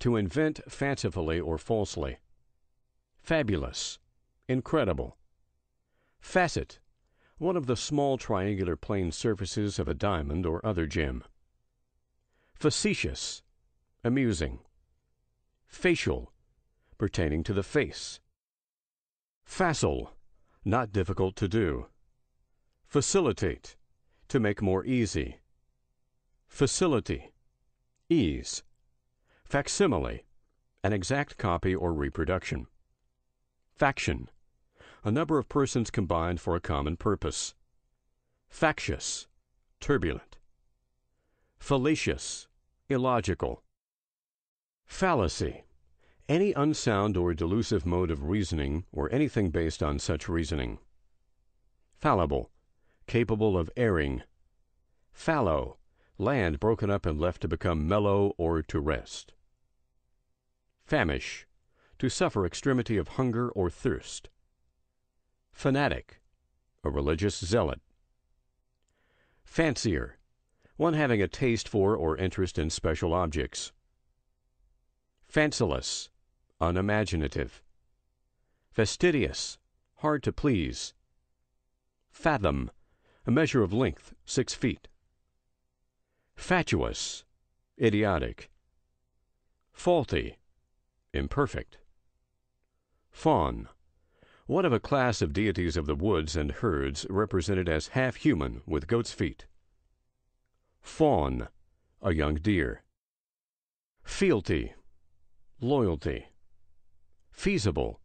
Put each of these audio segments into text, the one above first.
to invent fancifully or falsely. Fabulous, incredible. Facet, one of the small triangular plane surfaces of a diamond or other gem. Facetious, amusing. Facial, pertaining to the face. Facile, not difficult to do. Facilitate, to make more easy. Facility, ease. Facsimile, an exact copy or reproduction. Faction, a number of persons combined for a common purpose. Factious, turbulent. Fallacious, illogical. Fallacy, any unsound or delusive mode of reasoning or anything based on such reasoning. Fallible, capable of erring. Fallow, land broken up and left to become mellow or to rest. Famish, to suffer extremity of hunger or thirst. Fanatic, a religious zealot. Fancier, one having a taste for or interest in special objects. Fanciless, unimaginative. Fastidious, hard to please. Fathom, a measure of length, 6 feet. Fatuous, idiotic. Faulty, imperfect. Faun, one of a class of deities of the woods and herds represented as half human with goat's feet. Fawn, a young deer. Fealty, loyalty. Feasible,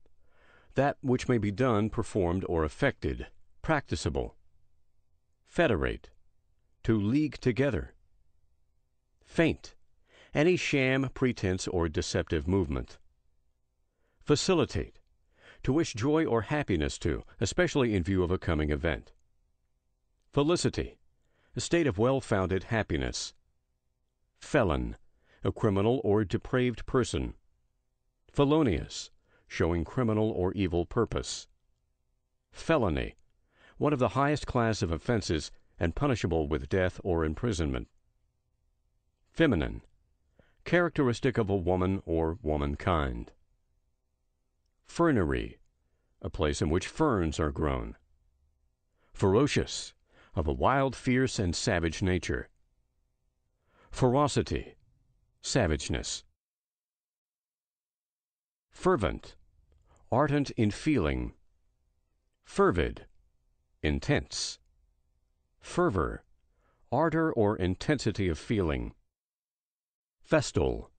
that which may be done, performed, or effected, practicable. Federate, to league together. Feint, any sham, pretense, or deceptive movement. Facilitate, to wish joy or happiness to, especially in view of a coming event. Felicity, a state of well-founded happiness. Felon, a criminal or depraved person. Felonious, showing criminal or evil purpose. Felony, one of the highest class of offenses and punishable with death or imprisonment. Feminine, characteristic of a woman or womankind. Fernery, a place in which ferns are grown. Ferocious, of a wild, fierce, and savage nature. Ferocity, savageness. Fervent, ardent in feeling. Fervid, intense. Fervor, ardor or intensity of feeling. Festal,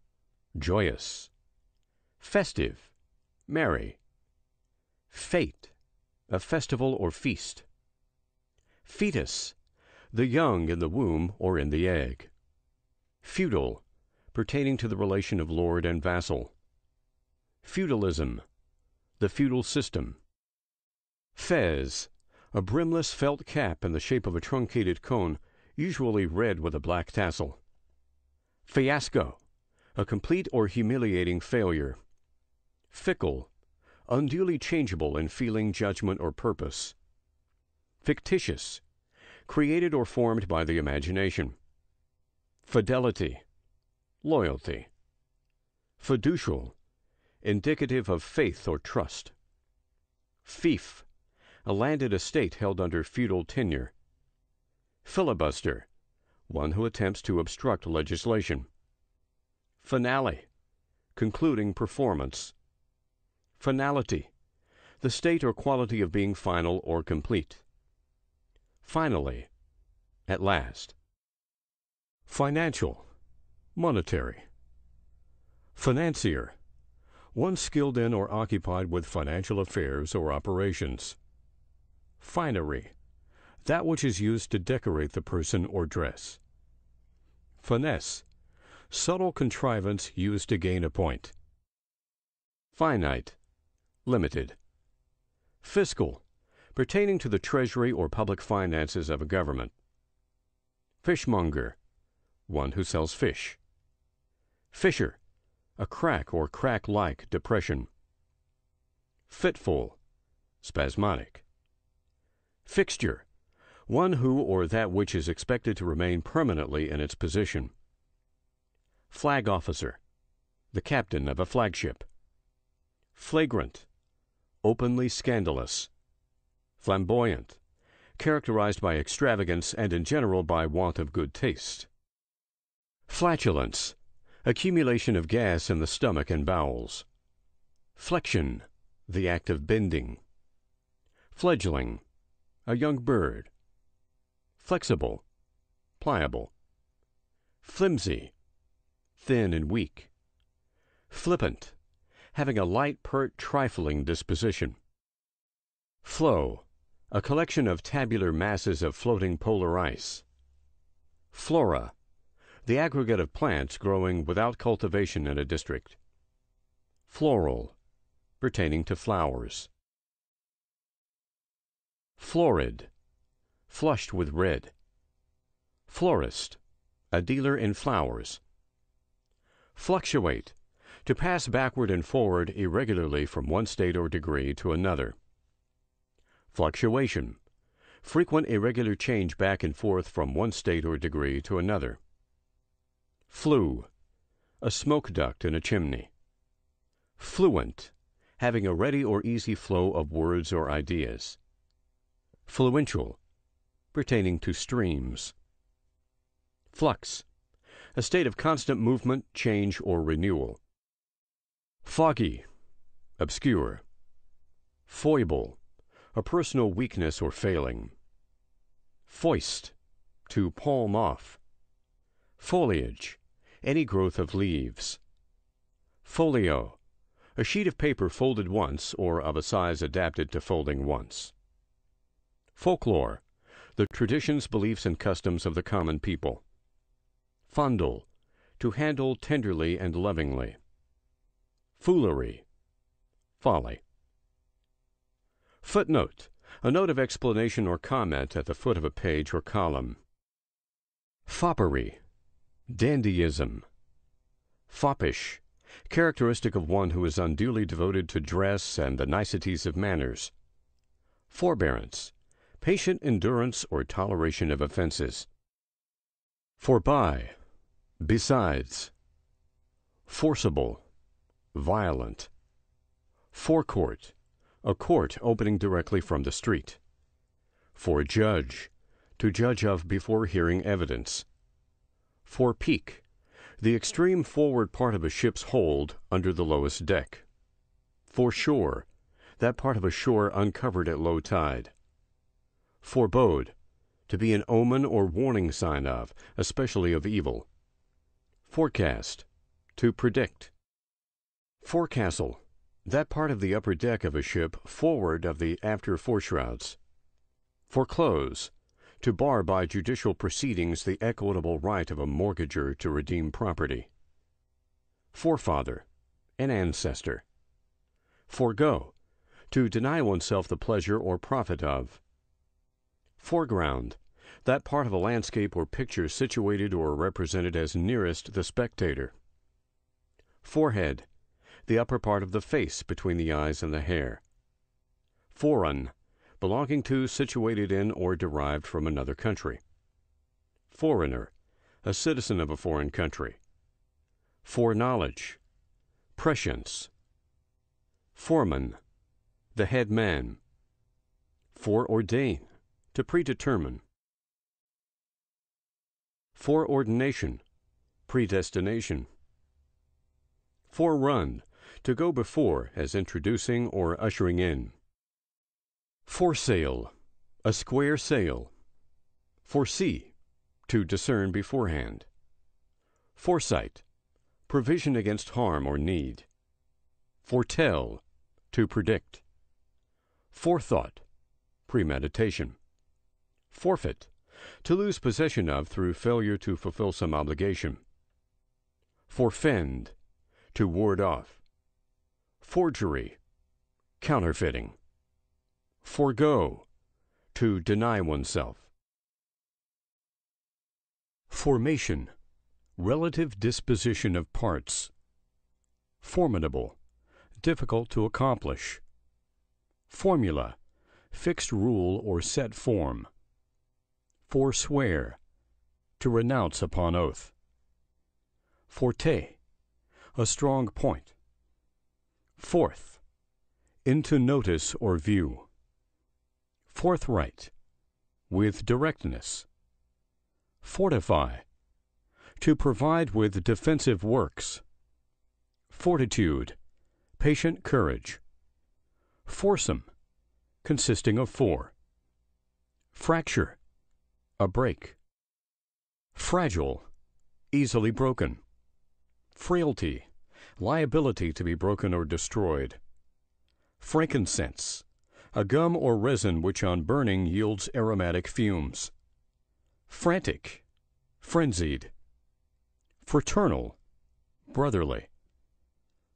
joyous. Festive, merry. Fete, a festival or feast. Fetus, the young in the womb or in the egg. Feudal, pertaining to the relation of lord and vassal. Feudalism, the feudal system. Fez, a brimless felt cap in the shape of a truncated cone, usually red with a black tassel. Fiasco, a complete or humiliating failure. Fickle, unduly changeable in feeling, judgment, or purpose. Fictitious, created or formed by the imagination. Fidelity, loyalty. Fiducial, indicative of faith or trust. Fief, a landed estate held under feudal tenure. Filibuster, one who attempts to obstruct legislation. Finale, concluding performance. Finality, the state or quality of being final or complete. Finally, at last. Financial, monetary. Financier, one skilled in or occupied with financial affairs or operations. Finery, that which is used to decorate the person or dress. Finesse, subtle contrivance used to gain a point. Finite, limited. Fiscal, pertaining to the treasury or public finances of a government. Fishmonger, one who sells fish. Fissure, a crack or crack-like depression. Fitful, spasmodic. Fixture, one who or that which is expected to remain permanently in its position. Flag officer, the captain of a flagship. Flagrant, openly scandalous. Flamboyant, characterized by extravagance and in general by want of good taste. Flatulence, accumulation of gas in the stomach and bowels. Flexion, the act of bending. Fledgling, a young bird. Flexible, pliable. Flimsy, thin and weak. Flippant, having a light, pert, trifling disposition. Flow, a collection of tabular masses of floating polar ice. Flora, the aggregate of plants growing without cultivation in a district. Floral, pertaining to flowers. Florid, flushed with red. Florist, a dealer in flowers. Fluctuate, to pass backward and forward irregularly from one state or degree to another. Fluctuation, frequent irregular change back and forth from one state or degree to another. Flue, a smoke duct in a chimney. Fluent, having a ready or easy flow of words or ideas. Fluential, pertaining to streams. Flux, a state of constant movement, change, or renewal. Foggy, obscure. Foible, a personal weakness or failing. Foist, to palm off. Foliage, any growth of leaves. Folio, a sheet of paper folded once or of a size adapted to folding once. Folklore, the traditions, beliefs, and customs of the common people. Fondle, to handle tenderly and lovingly. Foolery, folly. Footnote, a note of explanation or comment at the foot of a page or column. Foppery, dandyism. Foppish, characteristic of one who is unduly devoted to dress and the niceties of manners. Forbearance, patient endurance or toleration of offenses. Forby, besides. Forcible, violent. Forecourt, a court opening directly from the street. Forejudge, to judge of before hearing evidence. Forepeak, the extreme forward part of a ship's hold under the lowest deck. Foreshore, that part of a shore uncovered at low tide. Forebode, to be an omen or warning sign of, especially of evil. Forecast, to predict. Forecastle, that part of the upper deck of a ship forward of the after foreshrouds. Foreclose, to bar by judicial proceedings the equitable right of a mortgager to redeem property. Forefather, an ancestor. Forego, to deny oneself the pleasure or profit of. Foreground, that part of a landscape or picture situated or represented as nearest the spectator. Forehead, the upper part of the face between the eyes and the hair. Foreign, belonging to, situated in, or derived from another country. Foreigner, a citizen of a foreign country. Foreknowledge, prescience. Foreman, the head man. Foreordain, to predetermine. Foreordination, predestination. Forerun, to go before, as introducing or ushering in. Foresail, a square sail. Foresee, to discern beforehand. Foresight, provision against harm or need. Foretell, to predict. Forethought, premeditation. Forfeit, to lose possession of through failure to fulfill some obligation. Forfend, to ward off. Forgery, counterfeiting. Forego, to deny oneself. Formation, relative disposition of parts. Formidable, difficult to accomplish. Formula, fixed rule or set form. Forswear, to renounce upon oath. Forte, a strong point. Forth, into notice or view. Forthright, with directness. Fortify, to provide with defensive works. Fortitude, patient courage. Foursome, consisting of four. Fracture, a break. Fragile, easily broken. Frailty, liability to be broken or destroyed. Frankincense, a gum or resin which on burning yields aromatic fumes. Frantic, frenzied. Fraternal, brotherly.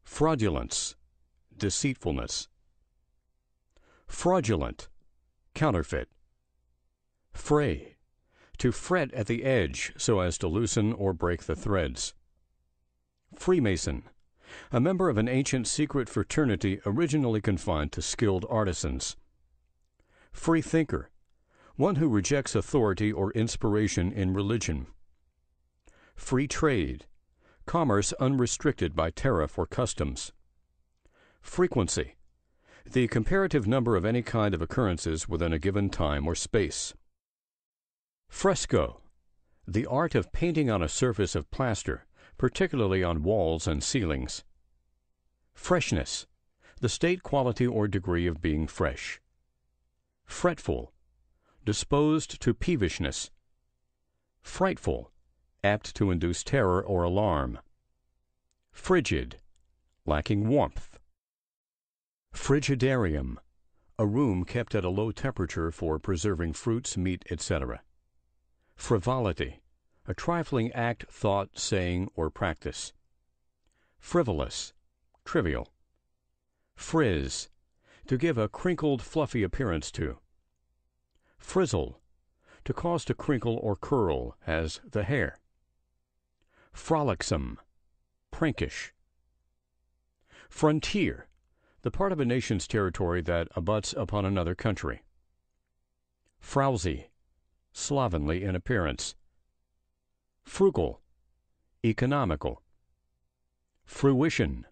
Fraudulence, deceitfulness. Fraudulent, counterfeit. Fray, to fret at the edge so as to loosen or break the threads. Freemason, a member of an ancient secret fraternity originally confined to skilled artisans. Freethinker, one who rejects authority or inspiration in religion. Free trade, commerce unrestricted by tariff or customs. Frequency, the comparative number of any kind of occurrences within a given time or space. Fresco, the art of painting on a surface of plaster, particularly on walls and ceilings. Freshness, the state, quality, or degree of being fresh. Fretful, disposed to peevishness. Frightful, apt to induce terror or alarm. Frigid, lacking warmth. Frigidarium, a room kept at a low temperature for preserving fruits, meat, etc. Frivolity, a trifling act, thought, saying, or practice. Frivolous, trivial. Frizz, to give a crinkled, fluffy appearance to. Frizzle, to cause to crinkle or curl, as the hair. Frolicsome, prankish. Frontier, the part of a nation's territory that abuts upon another country. Frowsy, slovenly in appearance. Frugal, economical. Fruition,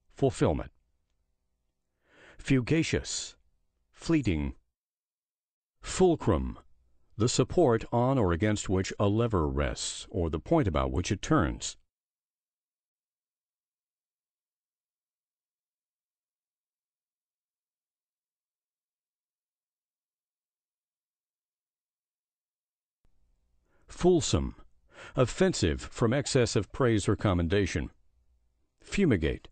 fulfillment. Fugacious, fleeting. Fulcrum, the support on or against which a lever rests, or the point about which it turns. Fulsome, offensive from excess of praise or commendation. Fumigate,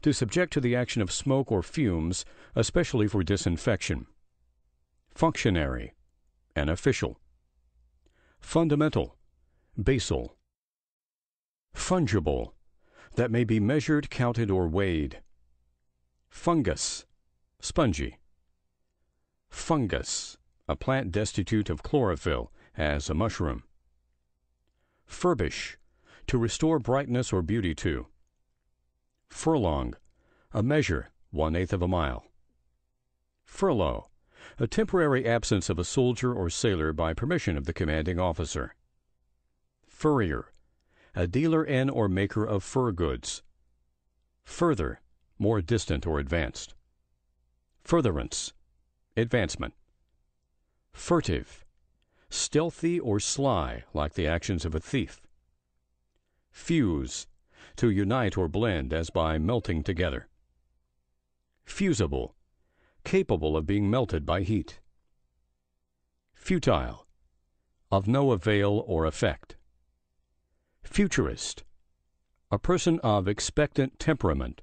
to subject to the action of smoke or fumes, especially for disinfection. Functionary, an official. Fundamental, basal. Fungible, that may be measured, counted, or weighed. Fungus, spongy. Fungus, a plant destitute of chlorophyll, as a mushroom. Furbish, to restore brightness or beauty to. Furlong, a measure, 1/8 of a mile. Furlough, a temporary absence of a soldier or sailor by permission of the commanding officer. Furrier, a dealer in or maker of fur goods. Further, more distant or advanced. Furtherance, advancement. Furtive, stealthy or sly, like the actions of a thief. Fuse, to unite or blend, as by melting together. Fusible, capable of being melted by heat. Futile, of no avail or effect. Futurist, a person of expectant temperament,